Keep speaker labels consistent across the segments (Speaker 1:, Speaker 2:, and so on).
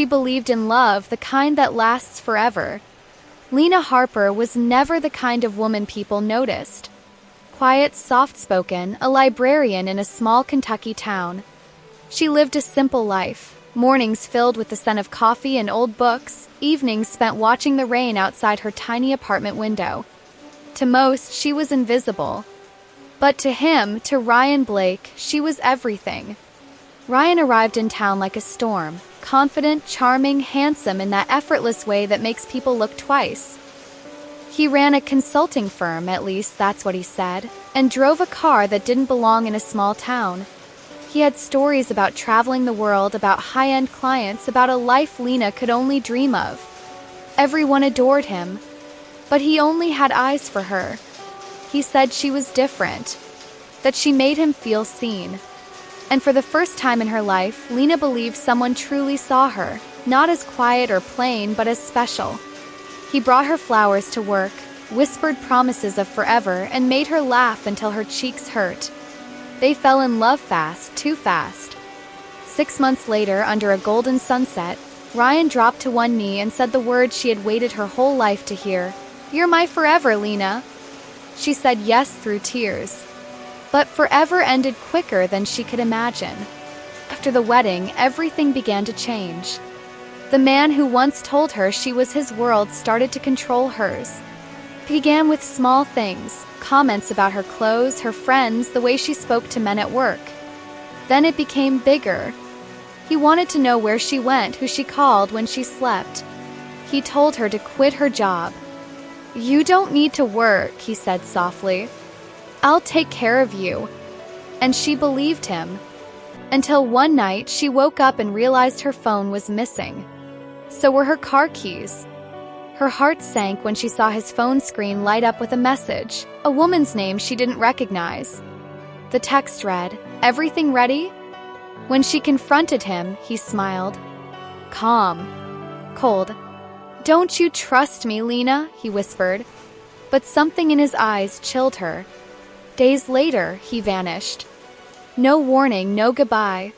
Speaker 1: she believed in love, the kind that lasts forever. Lena Harper was never the kind of woman people noticed. Quiet, soft-spoken, a librarian in a small Kentucky town. She lived a simple life, mornings filled with the scent of coffee and old books, evenings spent watching the rain outside her tiny apartment window. To most, she was invisible. But to him, to Ryan Blake, she was everything. Ryan arrived in town like a storm, confident, charming, handsome in that effortless way that makes people look twice. He ran a consulting firm, at least that's what he said, and drove a car that didn't belong in a small town. He had stories about traveling the world, about high-end clients, about a life Lena could only dream of. Everyone adored him, but he only had eyes for her. He said she was different, that she made him feel seen. And for the first time in her life, Lena believed someone truly saw her, not as quiet or plain, but as special. He brought her flowers to work, whispered promises of forever, and made her laugh until her cheeks hurt. They fell in love fast, too fast. 6 months later, under a golden sunset, Ryan dropped to one knee and said the words she had waited her whole life to hear. "You're my forever, Lena." She said yes through tears. But forever ended quicker than she could imagine. After the wedding, everything began to change. The man who once told her she was his world started to control hers. It began with small things, comments about her clothes, her friends, the way she spoke to men at work. Then it became bigger. He wanted to know where she went, who she called when she slept. He told her to quit her job. "You don't need to work," he said softly. "I'll take care of you." And she believed him. Until one night, she woke up and realized her phone was missing. So were her car keys. Her heart sank when she saw his phone screen light up with a message, a woman's name she didn't recognize. The text read, "Everything ready?" When she confronted him, he smiled. Calm. Cold. "Don't you trust me, Lena?" he whispered. But something in his eyes chilled her. Days later, he vanished. No warning, no goodbye.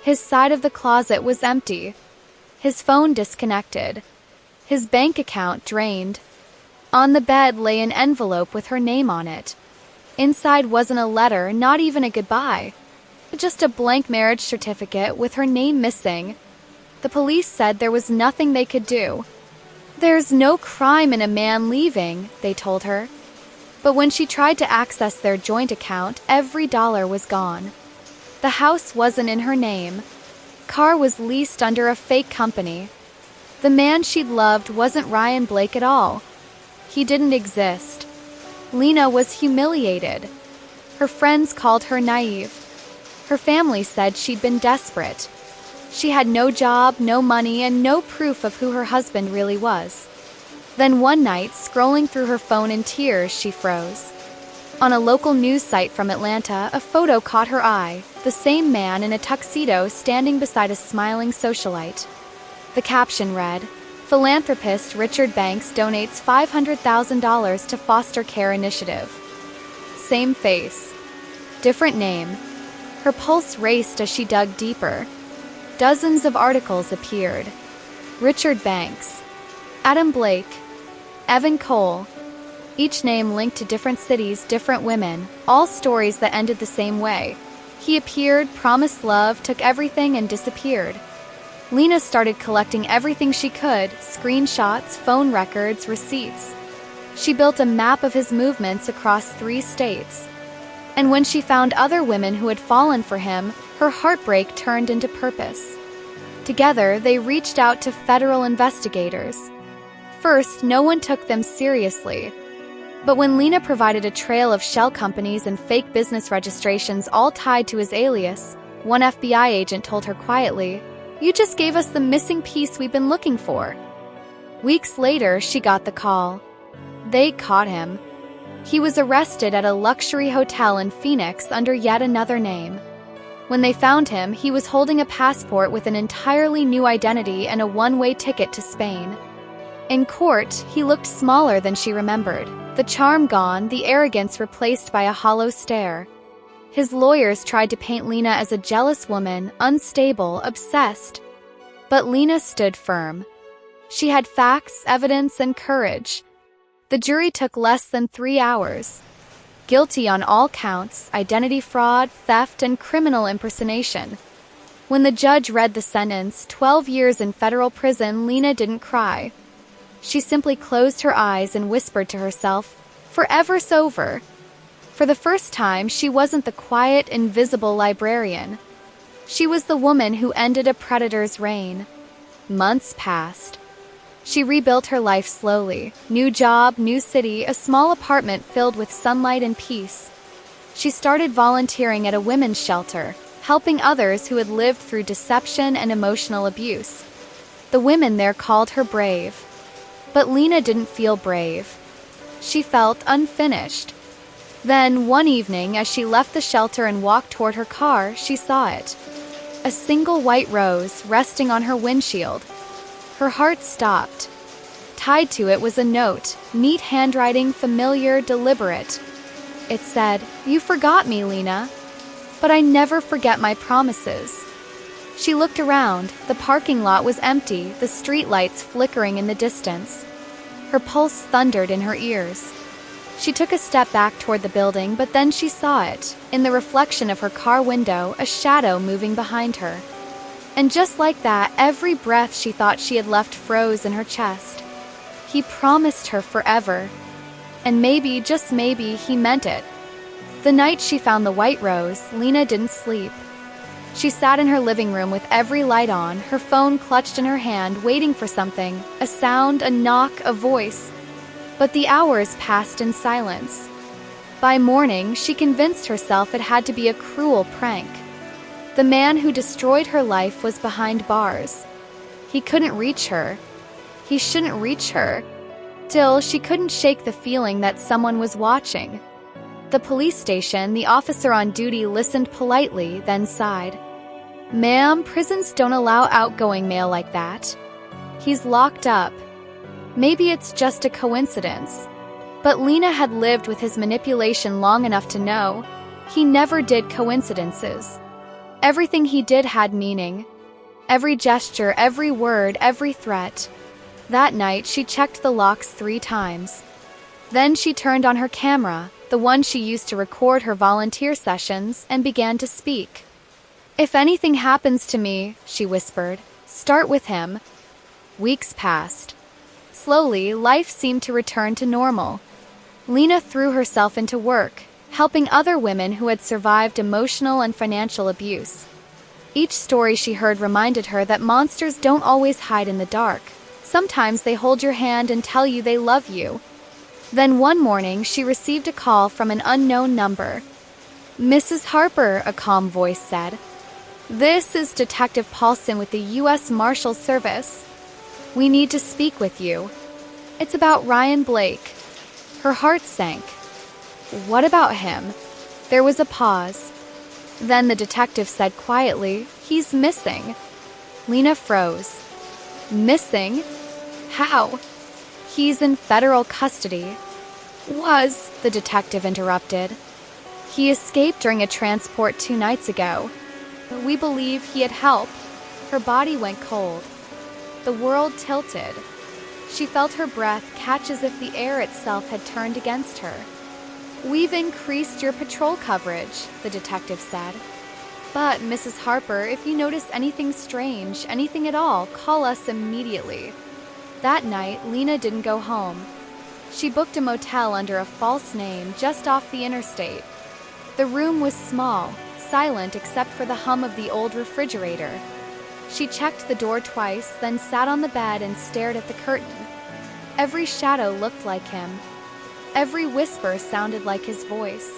Speaker 1: His side of the closet was empty. His phone disconnected. His bank account drained. On the bed lay an envelope with her name on it. Inside wasn't a letter, not even a goodbye. Just a blank marriage certificate with her name missing. The police said there was nothing they could do. "There's no crime in a man leaving," they told her. But when she tried to access their joint account, every dollar was gone. The house wasn't in her name. Car was leased under a fake company. The man she'd loved wasn't Ryan Blake at all. He didn't exist. Lena was humiliated. Her friends called her naive. Her family said she'd been desperate. She had no job, no money, and no proof of who her husband really was. Then one night, scrolling through her phone in tears, she froze. On a local news site from Atlanta, a photo caught her eye, the same man in a tuxedo standing beside a smiling socialite. The caption read, "Philanthropist Richard Banks donates $500,000 to foster care initiative." Same face. Different name. Her pulse raced as she dug deeper. Dozens of articles appeared. Richard Banks, Adam Blake, Evan Cole, each name linked to different cities, different women, all stories that ended the same way. He appeared, promised love, took everything, and disappeared. Lena started collecting everything she could, screenshots, phone records, receipts. She built a map of his movements across 3 states. And when she found other women who had fallen for him, her heartbreak turned into purpose. Together, they reached out to federal investigators. First, no one took them seriously. But when Lena provided a trail of shell companies and fake business registrations all tied to his alias, one FBI agent told her quietly, "You just gave us the missing piece we've been looking for." Weeks later, she got the call. They caught him. He was arrested at a luxury hotel in Phoenix under yet another name. When they found him, he was holding a passport with an entirely new identity and a one-way ticket to Spain. In court, he looked smaller than she remembered, the charm gone, the arrogance replaced by a hollow stare. His lawyers tried to paint Lena as a jealous woman, unstable, obsessed. But Lena stood firm. She had facts, evidence, and courage. The jury took less than 3 hours. Guilty on all counts: identity fraud, theft, and criminal impersonation. When the judge read the sentence, 12 years in federal prison, Lena didn't cry. She simply closed her eyes and whispered to herself, "Forever's over." For the first time, she wasn't the quiet, invisible librarian. She was the woman who ended a predator's reign. Months passed. She rebuilt her life slowly. New job, new city, a small apartment filled with sunlight and peace. She started volunteering at a women's shelter, helping others who had lived through deception and emotional abuse. The women there called her brave. But Lena didn't feel brave. She felt unfinished. Then, one evening, as she left the shelter and walked toward her car, she saw it. A single white rose resting on her windshield. Her heart stopped. Tied to it was a note, neat handwriting, familiar, deliberate. It said, "You forgot me, Lena. But I never forget my promises." She looked around. The parking lot was empty, the streetlights flickering in the distance. Her pulse thundered in her ears. She took a step back toward the building, but then she saw it, in the reflection of her car window, a shadow moving behind her. And just like that, every breath she thought she had left froze in her chest. He promised her forever. And maybe, just maybe, he meant it. The night she found the white rose, Lena didn't sleep. She sat in her living room with every light on, her phone clutched in her hand, waiting for something, a sound, a knock, a voice. But the hours passed in silence. By morning, she convinced herself it had to be a cruel prank. The man who destroyed her life was behind bars. He couldn't reach her. He shouldn't reach her. Still, she couldn't shake the feeling that someone was watching. The police station, the officer on duty listened politely, then sighed. "Ma'am, prisons don't allow outgoing mail like that. He's locked up. Maybe it's just a coincidence." But Lena had lived with his manipulation long enough to know he never did coincidences. Everything he did had meaning. Every gesture, every word, every threat. That night, she checked the locks 3 times. Then she turned on her camera, the one she used to record her volunteer sessions, and began to speak. "If anything happens to me," she whispered, "start with him." Weeks passed. Slowly, life seemed to return to normal. Lena threw herself into work, helping other women who had survived emotional and financial abuse. Each story she heard reminded her that monsters don't always hide in the dark. Sometimes they hold your hand and tell you they love you. Then one morning, she received a call from an unknown number. "Mrs. Harper," a calm voice said. "This is Detective Paulson with the U.S. Marshals Service. We need to speak with you. It's about Ryan Blake." Her heart sank. "What about him?" There was a pause. Then the detective said quietly, "He's missing." Lena froze. "Missing? How?" "He's in federal custody." "Was," the detective interrupted. "He escaped during a transport 2 nights ago. We believe he had help." Her body went cold. The world tilted. She felt her breath catch as if the air itself had turned against her. "We've increased your patrol coverage," the detective said. "But, Mrs. Harper, if you notice anything strange, anything at all, call us immediately." That night, Lena didn't go home. She booked a motel under a false name just off the interstate. The room was small, silent except for the hum of the old refrigerator. She checked the door twice, then sat on the bed and stared at the curtain. Every shadow looked like him. Every whisper sounded like his voice.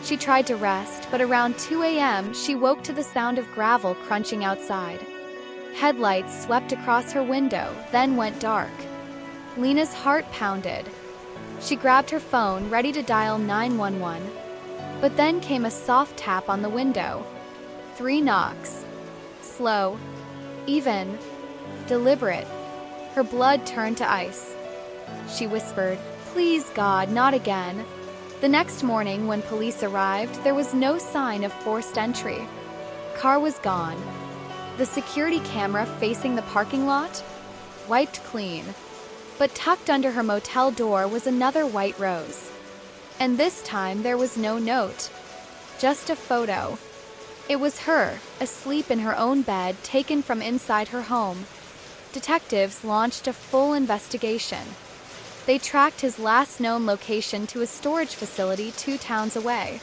Speaker 1: She tried to rest, but around 2 a.m., she woke to the sound of gravel crunching outside. Headlights swept across her window, then went dark. Lena's heart pounded. She grabbed her phone, ready to dial 911. But then came a soft tap on the window. 3 knocks. Slow, even, deliberate. Her blood turned to ice. She whispered, "Please, God, not again." The next morning, when police arrived, there was no sign of forced entry. Car was gone. The security camera facing the parking lot? Wiped clean. But tucked under her motel door was another white rose. And this time there was no note. Just a photo. It was her, asleep in her own bed, taken from inside her home. Detectives launched a full investigation. They tracked his last known location to a storage facility 2 towns away.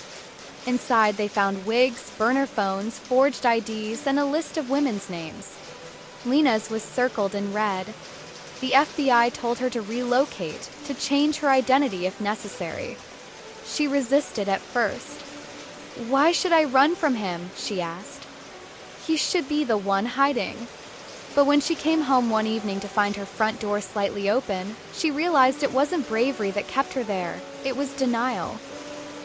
Speaker 1: Inside, they found wigs, burner phones, forged IDs, and a list of women's names. Lena's was circled in red. The FBI told her to relocate, to change her identity if necessary. She resisted at first. "Why should I run from him?" she asked. "He should be the one hiding." But when she came home one evening to find her front door slightly open, she realized it wasn't bravery that kept her there, it was denial.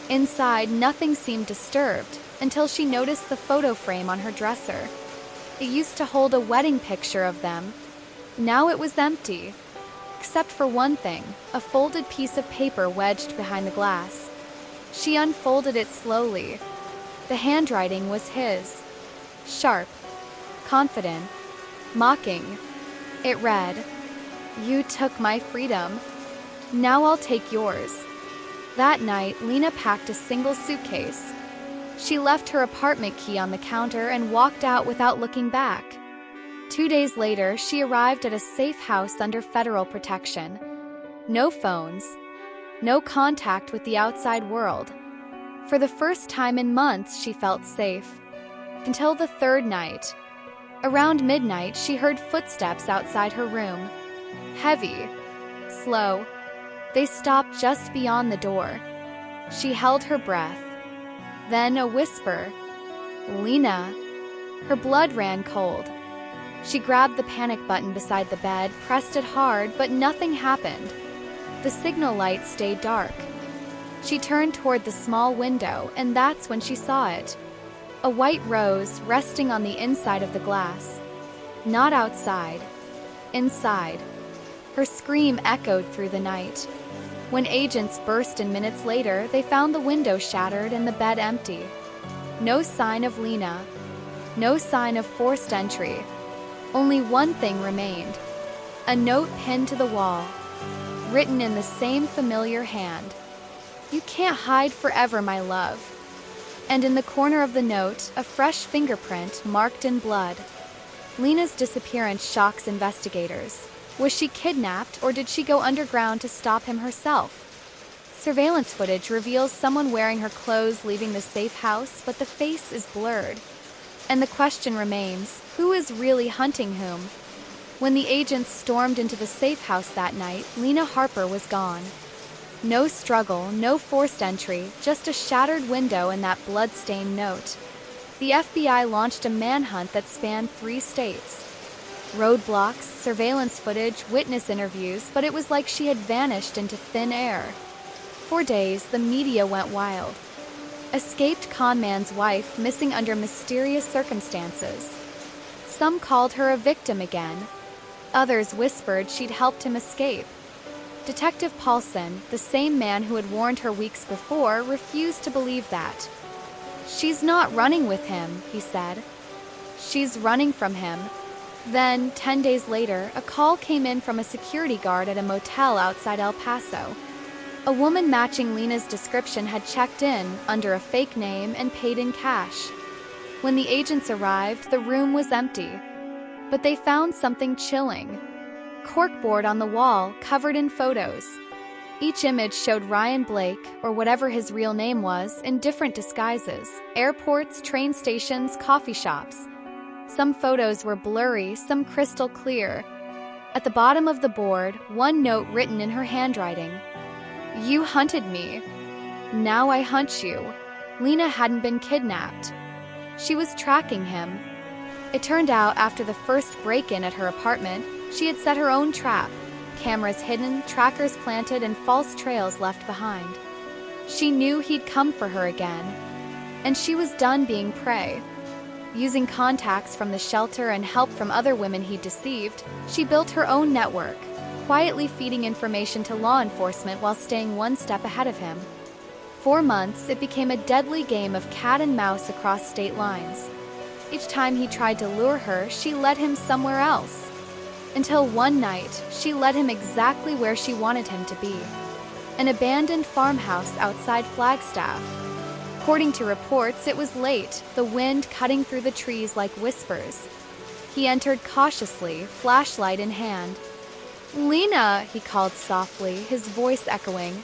Speaker 1: Inside, nothing seemed disturbed, until she noticed the photo frame on her dresser. It used to hold a wedding picture of them. Now it was empty, except for one thing, a folded piece of paper wedged behind the glass. She unfolded it slowly. The handwriting was his. Sharp, confident, mocking. It read, "You took my freedom. Now I'll take yours." That night, Lena packed a single suitcase. She left her apartment key on the counter and walked out without looking back. 2 days later, she arrived at a safe house under federal protection. No phones, no contact with the outside world. For the first time in months, she felt safe. Until the 3rd night. Around midnight, she heard footsteps outside her room. Heavy, slow. They stopped just beyond the door. She held her breath. Then a whisper, "Lena." Her blood ran cold. She grabbed the panic button beside the bed, pressed it hard, but nothing happened. The signal light stayed dark. She turned toward the small window, and that's when she saw it. A white rose resting on the inside of the glass. Not outside. Inside. Her scream echoed through the night. When agents burst in minutes later, they found the window shattered and the bed empty. No sign of Lena. No sign of forced entry. Only one thing remained. A note pinned to the wall. Written in the same familiar hand. "You can't hide forever, my love." And in the corner of the note, a fresh fingerprint marked in blood. Lena's disappearance shocks investigators. Was she kidnapped, or did she go underground to stop him herself? Surveillance footage reveals someone wearing her clothes leaving the safe house, but the face is blurred. And the question remains, who is really hunting whom? When the agents stormed into the safe house that night, Lena Harper was gone. No struggle, no forced entry, just a shattered window and that blood-stained note. The FBI launched a manhunt that spanned 3 states. Roadblocks, surveillance footage, witness interviews, but it was like she had vanished into thin air. For days, the media went wild. Escaped conman's wife missing under mysterious circumstances. Some called her a victim again. Others whispered she'd helped him escape. Detective Paulson, the same man who had warned her weeks before, refused to believe that. "She's not running with him," he said. "She's running from him." Then, 10 days later, a call came in from a security guard at a motel outside El Paso. A woman matching Lena's description had checked in under a fake name and paid in cash. When the agents arrived, the room was empty. But they found something chilling. Corkboard on the wall, covered in photos. Each image showed Ryan Blake, or whatever his real name was, in different disguises. Airports, train stations, coffee shops. Some photos were blurry, some crystal clear. At the bottom of the board, one note written in her handwriting. "You hunted me. Now I hunt you." Lena hadn't been kidnapped. She was tracking him. It turned out after the first break-in at her apartment, she had set her own trap. Cameras hidden, trackers planted, and false trails left behind. She knew he'd come for her again. And she was done being prey. Using contacts from the shelter and help from other women he'd deceived, she built her own network, quietly feeding information to law enforcement while staying one step ahead of him. For months, it became a deadly game of cat and mouse across state lines. Each time he tried to lure her, she led him somewhere else. Until one night, she led him exactly where she wanted him to be. An abandoned farmhouse outside Flagstaff. According to reports, it was late, the wind cutting through the trees like whispers. He entered cautiously, flashlight in hand. "Lena," he called softly, his voice echoing.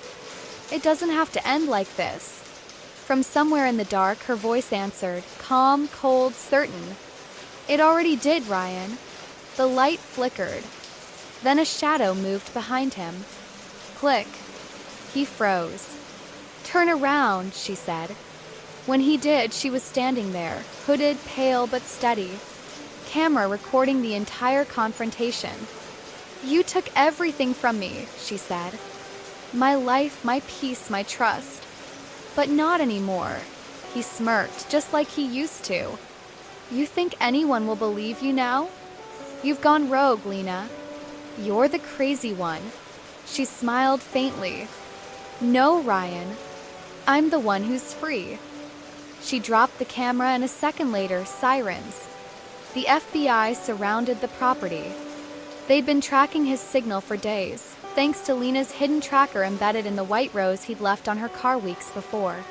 Speaker 1: "It doesn't have to end like this." From somewhere in the dark, her voice answered, calm, cold, certain. "It already did, Ryan." The light flickered. Then a shadow moved behind him. Click. He froze. "Turn around," she said. When he did, she was standing there, hooded, pale but steady. Camera recording the entire confrontation. "You took everything from me," she said. "My life, my peace, my trust. But not anymore." He smirked, just like he used to. "You think anyone will believe you now? You've gone rogue, Lena. You're the crazy one." She smiled faintly. "No, Ryan. I'm the one who's free." She dropped the camera and a second later, sirens. The FBI surrounded the property. They'd been tracking his signal for days, thanks to Lena's hidden tracker embedded in the white rose he'd left on her car weeks before.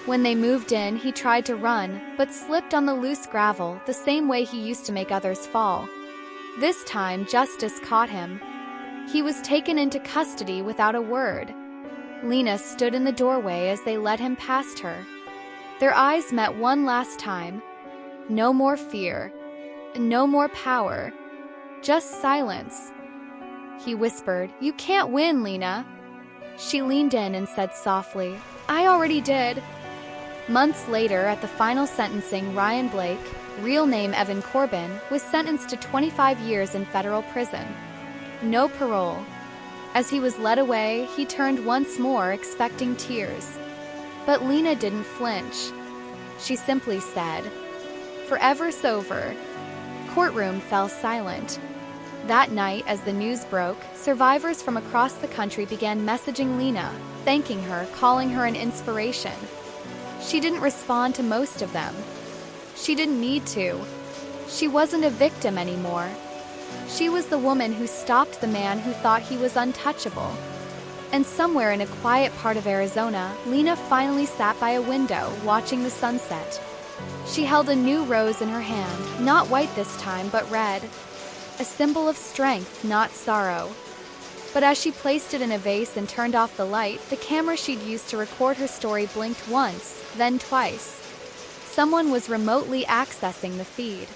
Speaker 1: When they moved in, he tried to run, but slipped on the loose gravel, the same way he used to make others fall. This time, justice caught him. He was taken into custody without a word. Lena stood in the doorway as they led him past her. Their eyes met one last time. No more fear. No more power. Just silence. He whispered, "You can't win, Lena." She leaned in and said softly, "I already did." Months later, at the final sentencing, Ryan Blake, real name Evan Corbin, was sentenced to 25 years in federal prison. No parole. As he was led away, he turned once more, expecting tears. But Lena didn't flinch. She simply said, "Forever's over." Courtroom fell silent. That night, as the news broke, survivors from across the country began messaging Lena, thanking her, calling her an inspiration. She didn't respond to most of them. She didn't need to. She wasn't a victim anymore. She was the woman who stopped the man who thought he was untouchable. And somewhere in a quiet part of Arizona, Lena finally sat by a window, watching the sunset. She held a new rose in her hand, not white this time, but red. A symbol of strength, not sorrow. But as she placed it in a vase and turned off the light, the camera she'd used to record her story blinked once, then twice. Someone was remotely accessing the feed.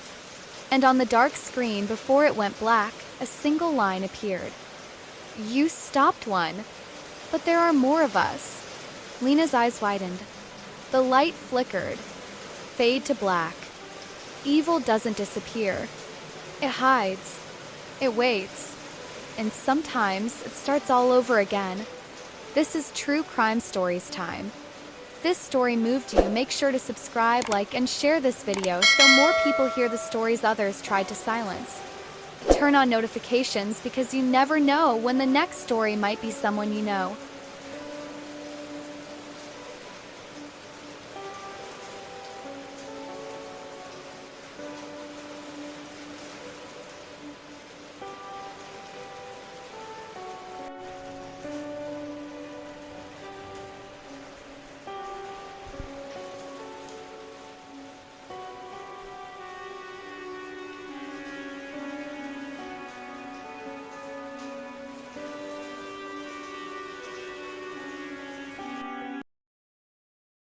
Speaker 1: And on the dark screen, before it went black, a single line appeared. "You stopped one. But there are more of us." Lena's eyes widened. The light flickered. Fade to black. Evil doesn't disappear. It hides. It waits. And sometimes it starts all over again. This is True Crime Stories time. If this story moved you, make sure to subscribe, like, and share this video so more people hear the stories others tried to silence. Turn on notifications because you never know when the next story might be someone you know.